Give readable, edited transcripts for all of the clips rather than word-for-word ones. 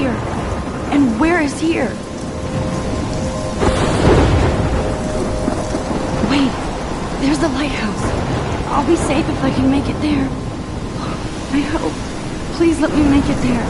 here? And where is here? Wait, there's the lighthouse. I'll be safe if I can make it there. I hope. Please let me make it there.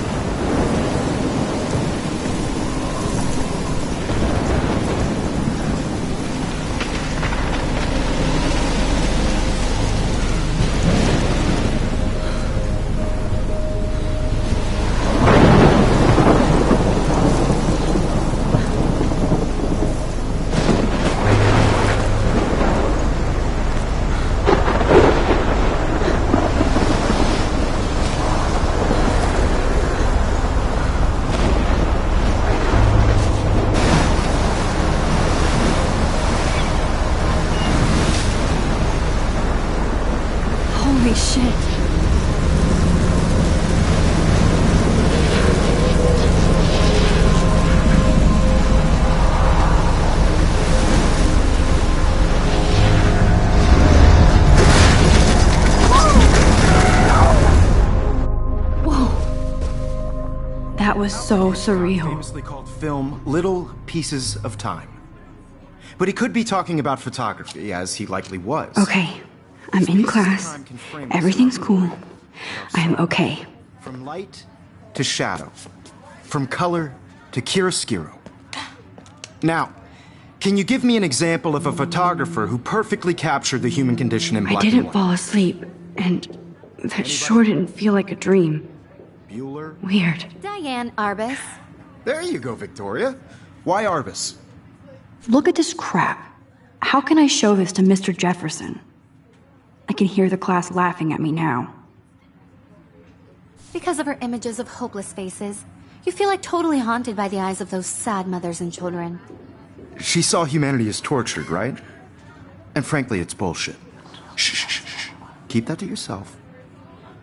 Holy shit. Whoa. That was so surreal. Famously called film Little Pieces of Time. But he could be talking about photography, as he likely was. Okay. I'm in class. Everything's cool. I am okay. From light to shadow. From color to chiaroscuro. Now, can you give me an example of a photographer who perfectly captured the human condition in black and I didn't white? fall asleep, and that sure didn't feel like a dream. Bueller? Weird. Diane Arbus. There you go, Victoria. Why Arbus? Look at this crap. How can I show this to Mr. Jefferson? I can hear the class laughing at me now. Because of her images of hopeless faces, you feel like totally haunted by the eyes of those sad mothers and children. She saw humanity as tortured, right? And frankly, it's bullshit. Shh, shh, shh, shh. Keep that to yourself.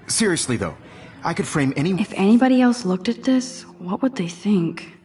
Seriously, though, I could frame any... If anybody else looked at this, what would they think?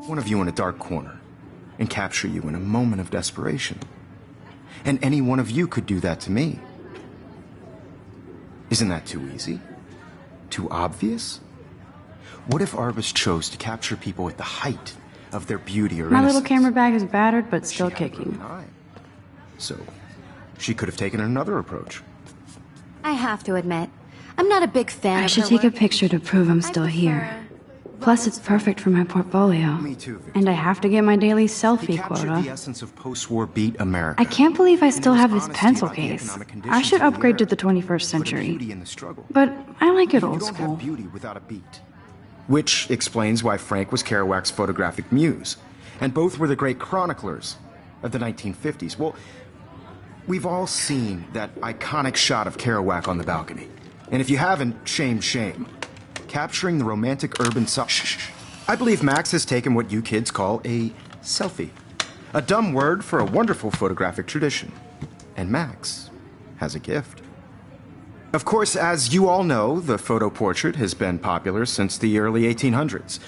One of you in a dark corner and capture you in a moment of desperation. And any one of you could do that to me. Isn't that too easy? Too obvious? What if Arbus chose to capture people at the height of their beauty or My innocence? little camera bag is battered, but She still had a kicking. brilliant eye. So, she could have taken another approach. I have to admit, I'm not a big fan I of should her take a work. picture to prove I'm I still prefer here. Plus, it's perfect for my portfolio. Me too, Victor. And I have to get my daily He selfie captured the quota. essence of post-war beat America. I can't believe I And still there have was this honesty pencil about the case. economic I conditions should of the upgrade to era. the 21st But a century. beauty in the struggle. But I like it You old don't school. have beauty without a beat. which explains why Frank was Kerouac's photographic muse. And both were the great chroniclers of the 1950s. Well, we've all seen that iconic shot of Kerouac on the balcony. And if you haven't, shame, shame. Capturing the romantic urban I believe Max has taken what you kids call a selfie. A dumb word for a wonderful photographic tradition. And Max has a gift. Of course, as you all know, the photo portrait has been popular since the early 1800s.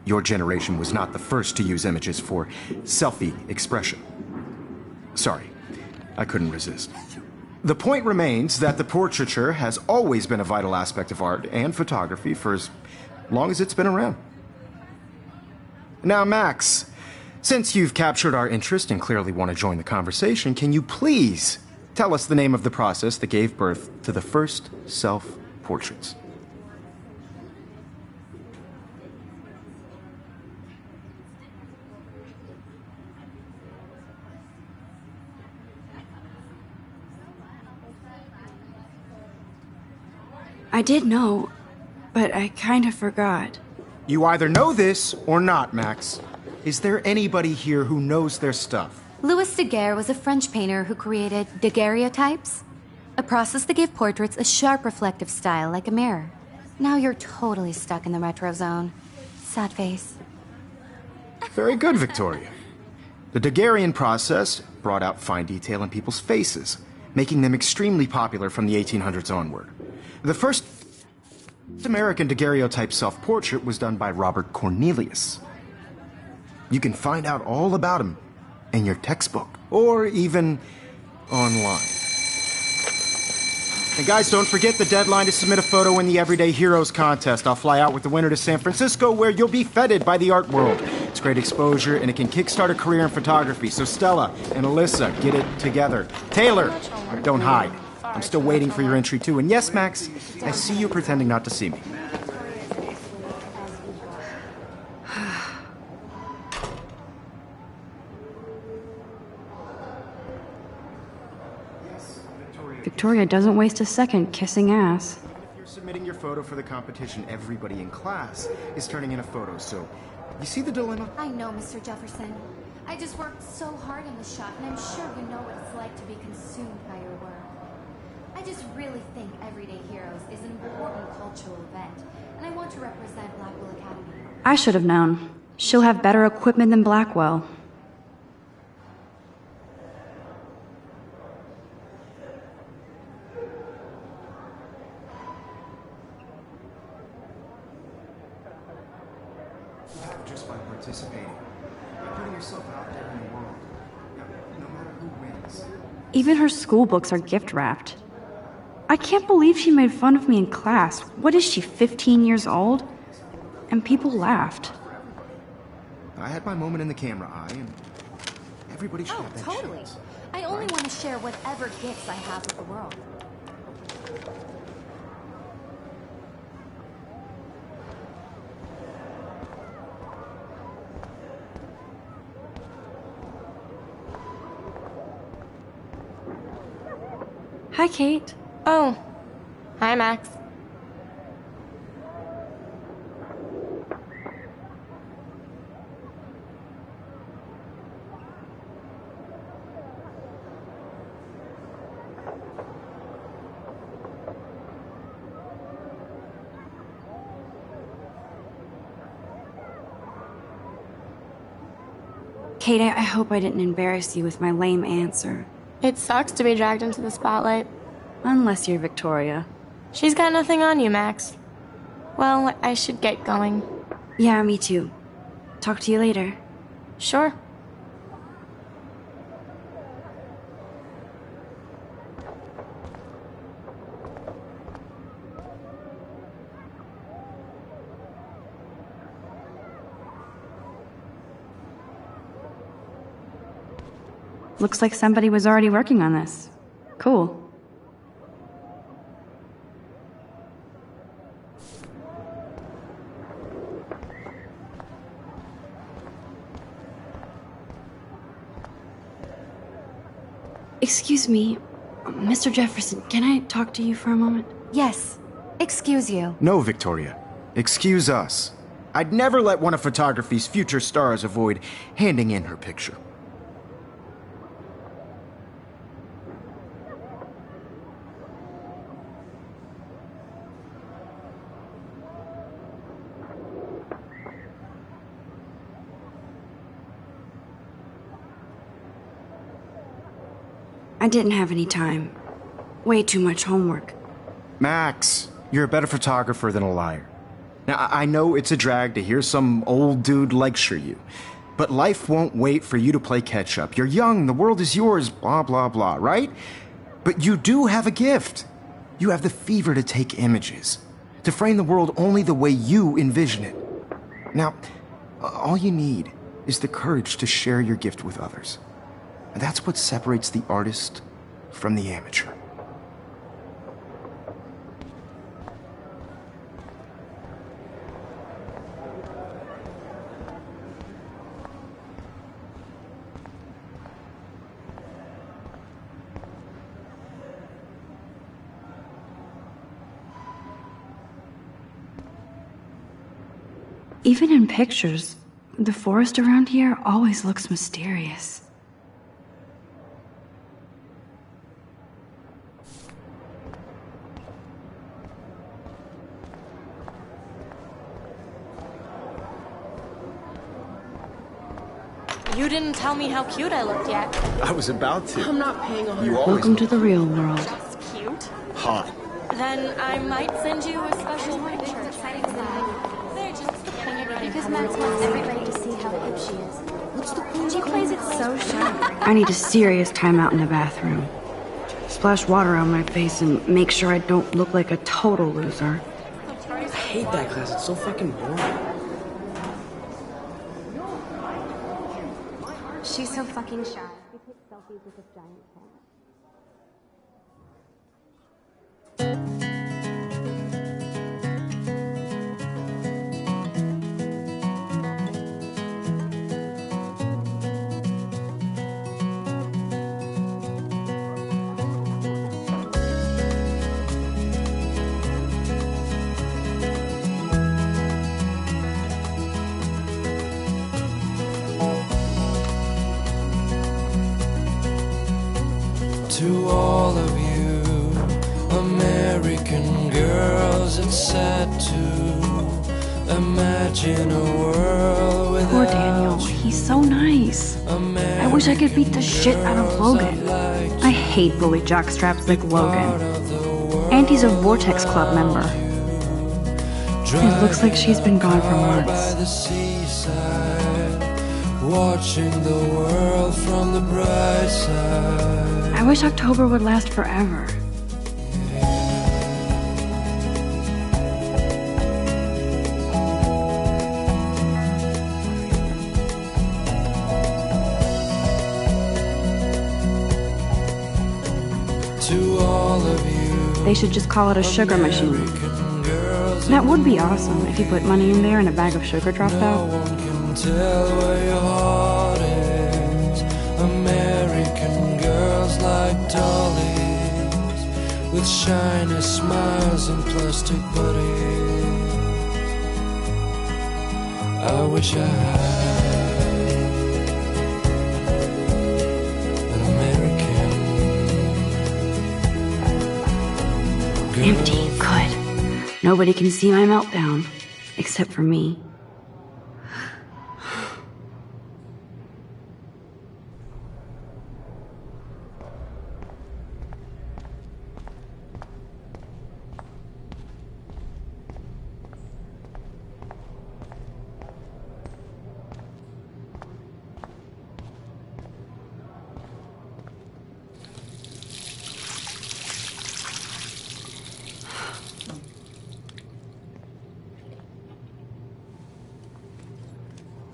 Your generation was not the first to use images for selfie expression. Sorry, I couldn't resist. The point remains that the portraiture has always been a vital aspect of art and photography for as long as it's been around. Now, Max, since you've captured our interest and clearly want to join the conversation, can you please tell us the name of the process that gave birth to the first self-portraits? I did know, but I kind of forgot. You either know this or not, Max. Is there anybody here who knows their stuff? Louis Daguerre was a French painter who created daguerreotypes, a process that gave portraits a sharp reflective style like a mirror. Now you're totally stuck in the retro zone. Sad face. Very good, Victoria. The Daguerrean process brought out fine detail in people's faces, making them extremely popular from the 1800s onward. The first American daguerreotype self-portrait was done by Robert Cornelius. You can find out all about him in your textbook, or even online. And guys, don't forget the deadline to submit a photo in the Everyday Heroes contest. I'll fly out with the winner to San Francisco, where you'll be feted by the art world. It's great exposure, and it can kickstart a career in photography. So Stella and Alyssa, get it together. Taylor, don't hide. I'm still waiting for your entry too. And yes, Max, I see you pretending not to see me. Victoria doesn't waste a second kissing ass. If you're submitting your photo for the competition, everybody in class is turning in a photo, so you see the dilemma? I know, Mr. Jefferson. I just worked so hard on this shot, and I'm sure you know what it's like to be consumed by your work. I just really think Everyday Heroes is an important cultural event, and I want to represent Blackwell Academy. I should have known. She'll have better equipment than Blackwell. Just by participating, by putting yourself out there in the world, no matter who wins. Even her school books are gift wrapped. I can't believe she made fun of me in class. What is she, 15 years old? And people laughed. I had my moment in the camera eye, and everybody should have that totally. chance. I only want to share whatever gifts I have with the world. Hi, Kate. Oh. Hi, Max. Kate, I hope I didn't embarrass you with my lame answer. It sucks to be dragged into the spotlight. Unless you're Victoria. She's got nothing on you, Max. Well, I should get going. Yeah, me too. Talk to you later. Sure. Looks like somebody was already working on this. Cool. Excuse me, Mr. Jefferson, can I talk to you for a moment? Yes. Excuse you. No, Victoria. Excuse us. I'd never let one of photography's future stars avoid handing in her picture. I didn't have any time. Way too much homework. Max, you're a better photographer than a liar. Now, I know it's a drag to hear some old dude lecture you, but life won't wait for you to play catch-up. You're young, the world is yours, blah, blah, blah, right? But you do have a gift. You have the fever to take images, to frame the world only the way you envision it. Now, all you need is the courage to share your gift with others. And that's what separates the artist from the amateur. Even in pictures, the forest around here always looks mysterious. You didn't tell me how cute I looked yet. I was about to. I'm not paying a You hundred. always Welcome to the real world. That's cute. hot. Then I might send you a special picture. Exciting side. They're just the point Because Max wants everybody to see how hip she is. What's the point? She plays it so shy. I need a serious timeout in the bathroom. Splash water on my face and make sure I don't look like a total loser. I hate that class. It's so fucking boring. She's so fucking shy. She takes selfies with this giant cat. To all of you American girls, it's sad to imagine a world without Poor Daniel, he's so nice. I wish I could beat the shit out of Logan. I hate bully jockstraps like Logan. Auntie's a Vortex Club member. It looks like she's been gone for by months. the seaside, watching the world from the bright side. I wish October would last forever. To all of you They should just call it a sugar machine. American girls, That would be awesome if you put money in there and a bag of sugar dropped no out. one can tell where your heart is. American girls like dollies, with shiny smiles and plastic bodies. I wish I had an American girl. Empty, good. Nobody can see my meltdown, except for me.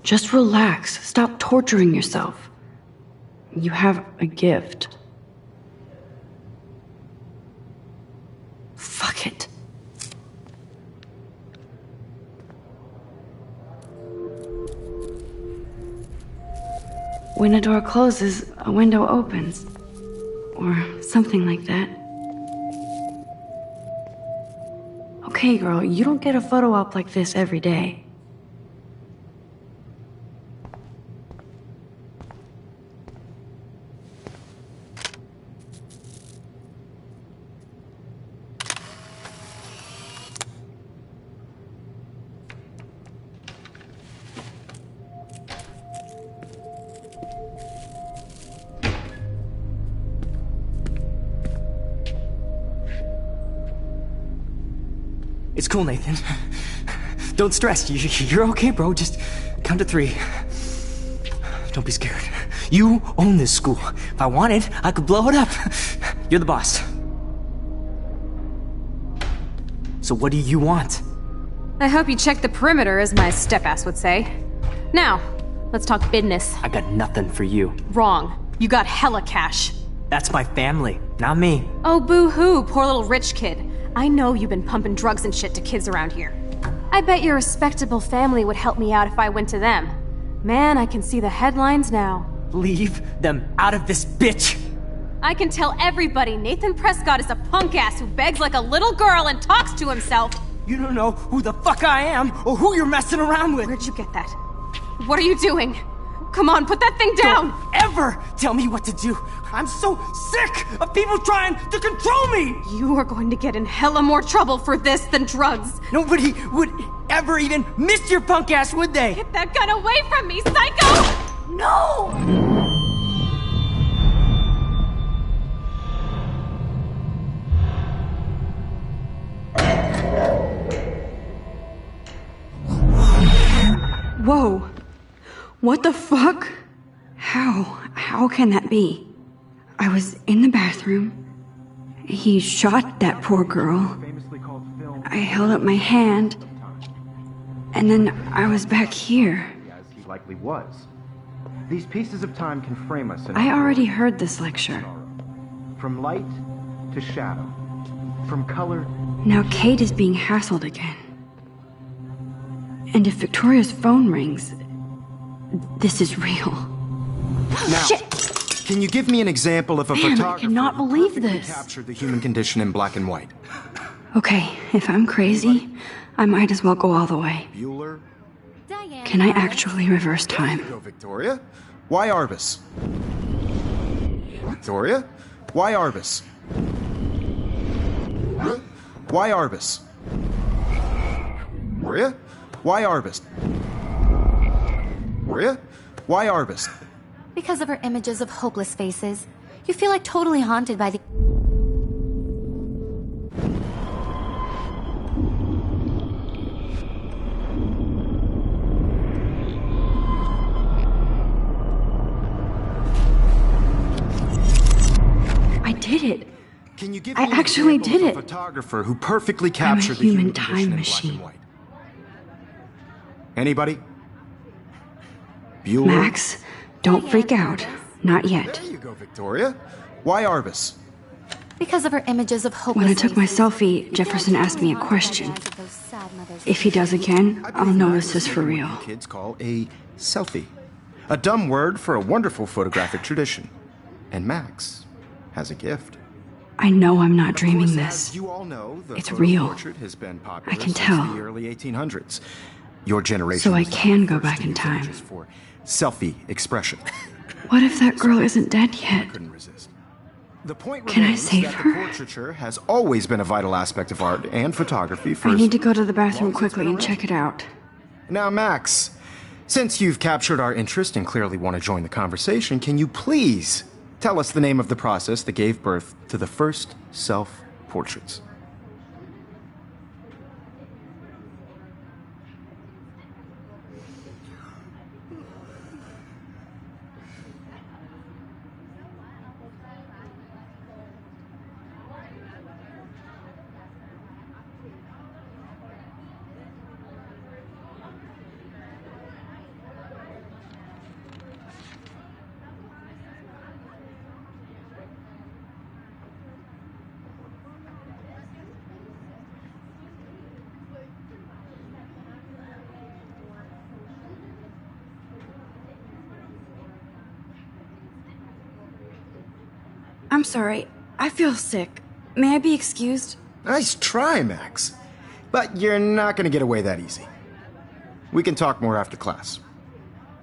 Just relax. Stop torturing yourself. You have a gift. Fuck it. When a door closes, a window opens. Or something like that. Okay, girl, you don't get a photo op like this every day. It's cool, Nathan. Don't stress. You're okay, bro. Just count to 3. Don't be scared. You own this school. If I wanted, I could blow it up. You're the boss. So what do you want? I hope you check the perimeter, as my step-ass would say. Now, let's talk business. I got nothing for you. Wrong. You got hella cash. That's my family, not me. Oh, boo-hoo, poor little rich kid. I know you've been pumping drugs and shit to kids around here. I bet your respectable family would help me out if I went to them. Man, I can see the headlines now. Leave them out of this bitch! I can tell everybody Nathan Prescott is a punk-ass who begs like a little girl and talks to himself. You don't know who the fuck I am or who you're messing around with. Where'd you get that? What are you doing? Come on, put that thing down! Don't ever tell me what to do! I'm so sick of people trying to control me! You are going to get in hella more trouble for this than drugs. Nobody would ever even miss your punk ass, would they? Get that gun away from me, psycho! No! Whoa. What the fuck? How can that be? I was in the bathroom. He shot that poor girl. I held up my hand. And then I was back here. As he likely was. These pieces of time can frame us in I already heard this lecture. from light to shadow, from color. Now Kate is being hassled again. And if Victoria's phone rings, this is real. Now, Shit! can you give me an example of a Man, I photographer cannot who believe perfectly this. captured the human condition in black and white? Okay, if I'm crazy, I might as well go all the way. Bueller? Diane. Can I actually reverse time? Go, Victoria. Why Arbus? Victoria? Why Arbus? Why Arbus? Victoria? Why Arbus? Victoria? Why Arbus? Because of her images of hopeless faces, you feel like totally haunted by the... I did it. Can you give I me an actually example did of a it. photographer who perfectly I'm a captured the human human time condition in machine. black and white? Anybody? Bueller? Max, don't freak out. Not yet. There you go, Victoria. Why Arbus? Because of her images of hopeless When I took my faces, selfie, you feel Jefferson like asked me a totally haunted by the question. eyes of those sad mothers. If he does again, I I'll believe know that this is was for what real. you kids call a selfie. A dumb word for a wonderful photographic tradition. And Max has a gift. I know I'm not Of dreaming course, this. as you all know, the It's photo real. portrait has been popular I can since tell. the early 1800s. Your generation So I was the can go first back to in use time. images for selfie expression. What if that girl isn't dead yet? Couldn't resist. The point Can I remains save that her? the portraiture has always been a vital aspect of art and photography for I as need to go to the bathroom long as it's quickly been and around. check it out. Now, Max, since you've captured our interest and clearly want to join the conversation, can you please tell us the name of the process that gave birth to the first self-portraits? I'm sorry. I feel sick. May I be excused? Nice try, Max. But you're not going to get away that easy. We can talk more after class.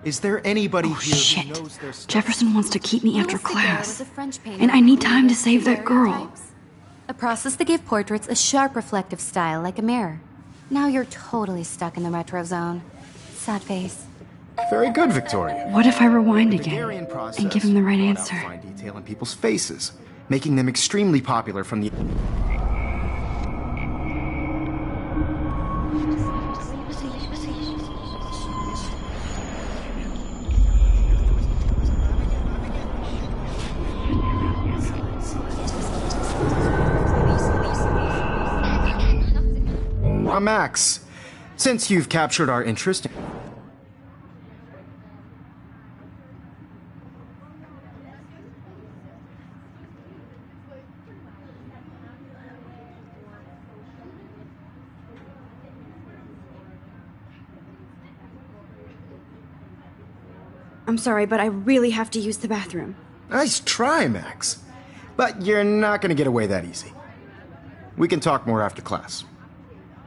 Is there anybody Oh, here shit. who knows their stuff? Jefferson wants to keep me after Louis Daguerre class. was a French painter And I need who time to used save that girl. daguerreotypes, a process that gave portraits a sharp reflective style like a mirror. Now you're totally stuck in the retro zone. Sad face. Very good, Victoria. What if I rewind The again Daguerrean process and give him the right brought out answer? fine detail in people's faces, making them extremely popular from the... Max, since you've captured our interest... I'm sorry, but I really have to use the bathroom. Nice try, Max. But you're not gonna get away that easy. We can talk more after class.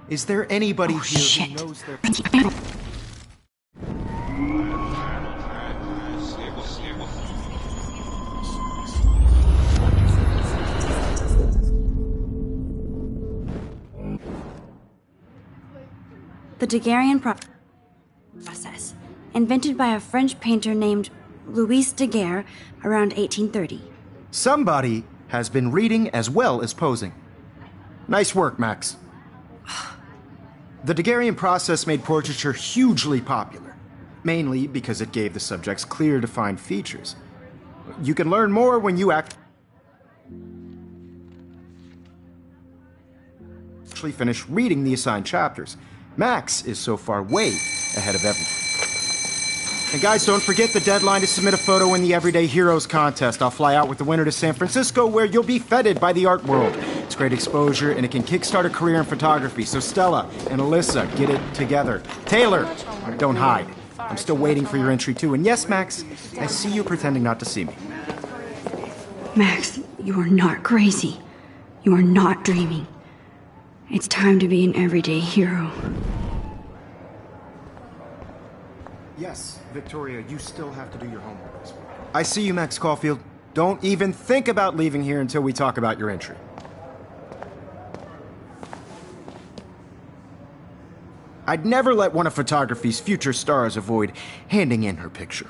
Is there anybody here who knows their... The Daguerrean process, invented by a French painter named Louis Daguerre around 1830. Somebody has been reading as well as posing. Nice work, Max. The Daguerrean process made portraiture hugely popular, mainly because it gave the subjects clear, defined features. You can learn more when you actually finish reading the assigned chapters. Max is so far way ahead of everyone. And guys, don't forget the deadline to submit a photo in the Everyday Heroes contest. I'll fly out with the winner to San Francisco, where you'll be feted by the art world. It's great exposure, and it can kickstart a career in photography. So Stella and Alyssa, get it together. Taylor, don't hide. I'm still waiting for your entry, too. And yes, Max, I see you pretending not to see me. Max, you are not crazy. You are not dreaming. It's time to be an everyday hero. Yes, Victoria, you still have to do your homework. I see you, Max Caulfield. Don't even think about leaving here until we talk about your entry. I'd never let one of photography's future stars avoid handing in her picture.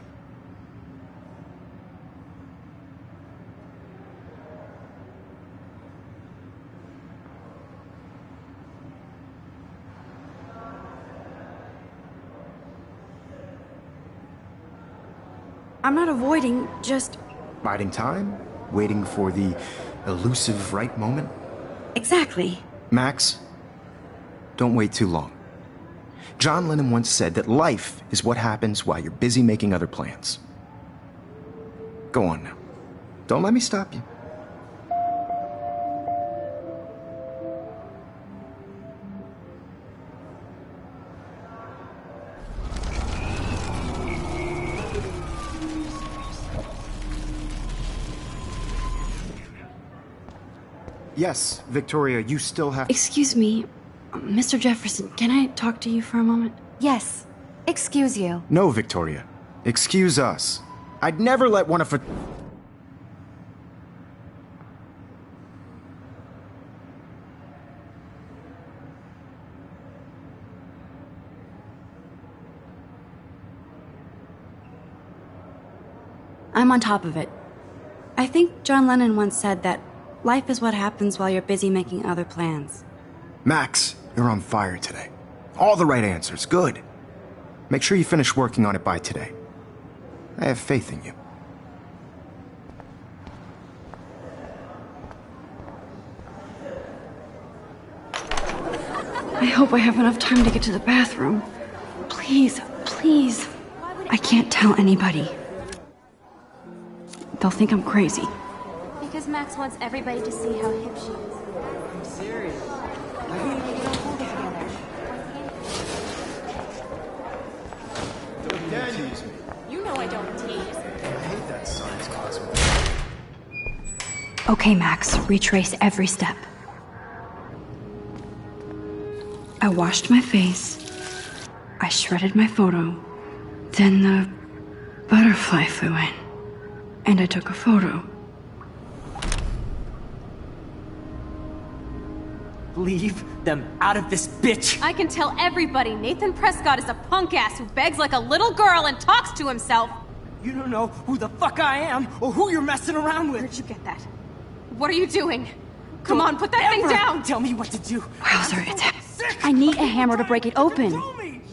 I'm not avoiding, just... Biding time? Waiting for the elusive right moment? Exactly. Max, don't wait too long. John Lennon once said that life is what happens while you're busy making other plans. Go on now. Don't let me stop you. Yes, Victoria, you still have... Excuse me, Mr. Jefferson, can I talk to you for a moment? Yes. Excuse you. No, Victoria. Excuse us. I'd never let one of... I'm on top of it. I think John Lennon once said that life is what happens while you're busy making other plans. Max, you're on fire today. All the right answers. Good. Make sure you finish working on it by today. I have faith in you. I hope I have enough time to get to the bathroom. Please, please. I can't tell anybody. They'll think I'm crazy. Because Max wants everybody to see how hip she is. I'm serious. Don't tease me. You know I don't tease. I hate that science class. Okay, Max, retrace every step. I washed my face. I shredded my photo. Then the butterfly flew in. And I took a photo. Leave them out of this bitch! I can tell everybody Nathan Prescott is a punk ass who begs like a little girl and talks to himself. You don't know who the fuck I am or who you're messing around with. Where'd you get that? What are you doing? Come on, put that thing down! Tell me what to do. Wowzer, I need a hammer to break it open.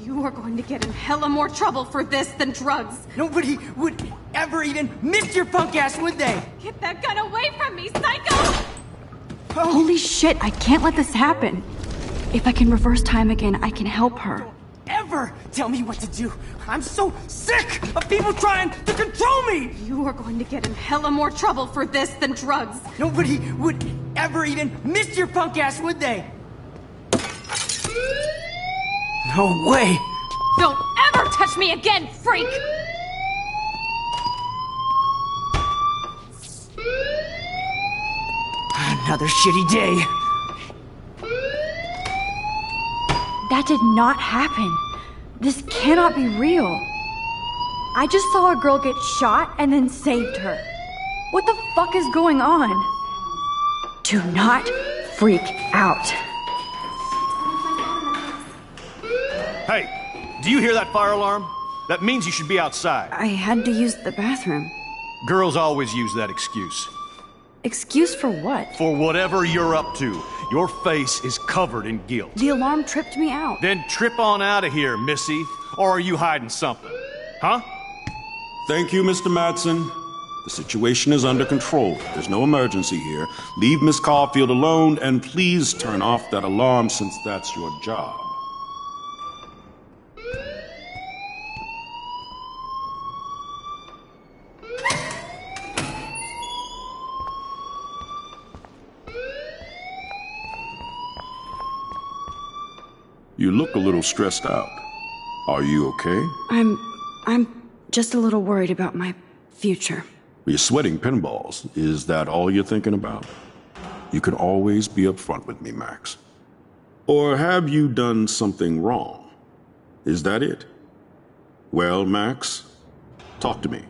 You are going to get in hella more trouble for this than drugs. Nobody would ever even miss your punk ass, would they? Get that gun away from me, psycho! Holy shit, I can't let this happen. If I can reverse time again, I can help her. Ever tell me what to do. I'm so sick of people trying to control me! You are going to get in hella more trouble for this than drugs. Nobody would ever even miss your punk ass, would they? No way! Don't ever touch me again, freak! Another shitty day. That did not happen. This cannot be real. I just saw a girl get shot and then saved her. What the fuck is going on? Do not freak out. Hey, do you hear that fire alarm? That means you should be outside. I had to use the bathroom. Girls always use that excuse. Excuse for what? For whatever you're up to. Your face is covered in guilt. The alarm tripped me out. Then trip on out of here, Missy. Or are you hiding something? Huh? Thank you, Mr. Madsen. The situation is under control. There's no emergency here. Leave Miss Caulfield alone, and please turn off that alarm since that's your job. You look a little stressed out. Are you okay? I'm just a little worried about my future. You're sweating pinballs. Is that all you're thinking about? You can always be upfront with me, Max. Or have you done something wrong? Is that it? Well, Max, talk to me.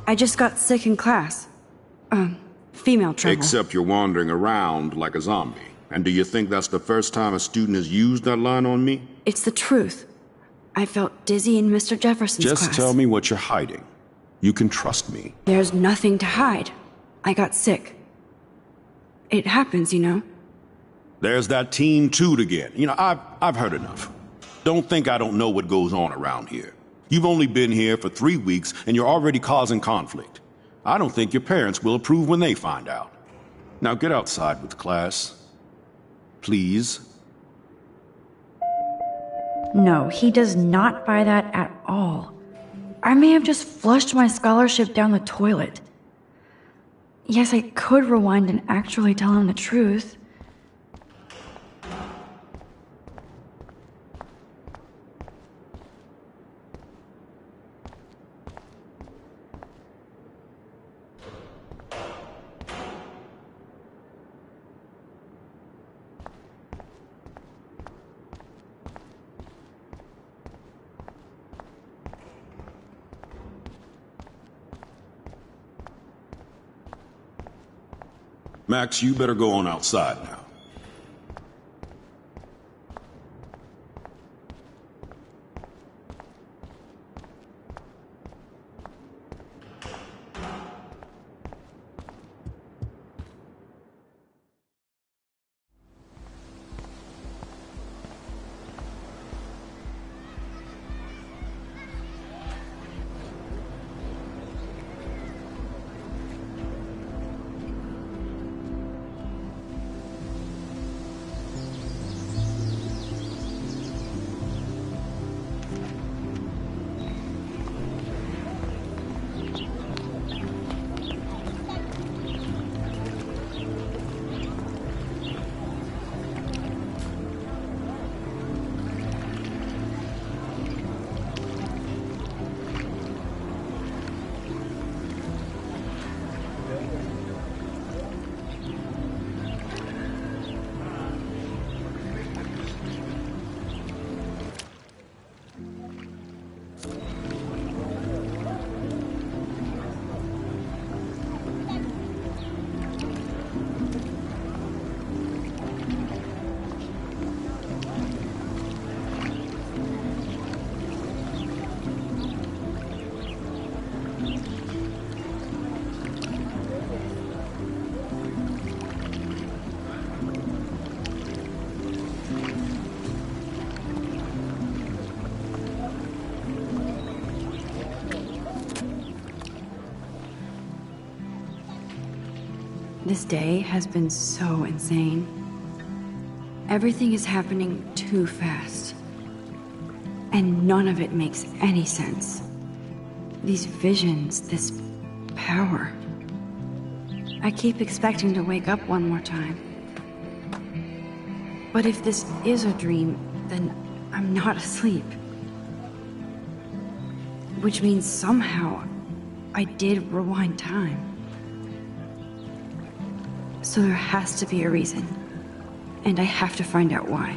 I just got sick in class. Female trouble. Except you're wandering around like a zombie. And do you think that's the first time a student has used that line on me? It's the truth. I felt dizzy in Mr. Jefferson's class. Just tell me what you're hiding. You can trust me. There's nothing to hide. I got sick. It happens, you know. There's that teen toot again. You know, I've heard enough. Don't think I don't know what goes on around here. You've only been here for 3 weeks, and you're already causing conflict. I don't think your parents will approve when they find out. Now get outside with class. Please. No, he does not buy that at all. I may have just flushed my scholarship down the toilet. Yes, I could rewind and actually tell him the truth. Max, you better go on outside now. This day has been so insane. Everything is happening too fast. And none of it makes any sense. These visions, this power. I keep expecting to wake up one more time. But if this is a dream, then I'm not asleep. Which means somehow I did rewind time. So there has to be a reason. And I have to find out why.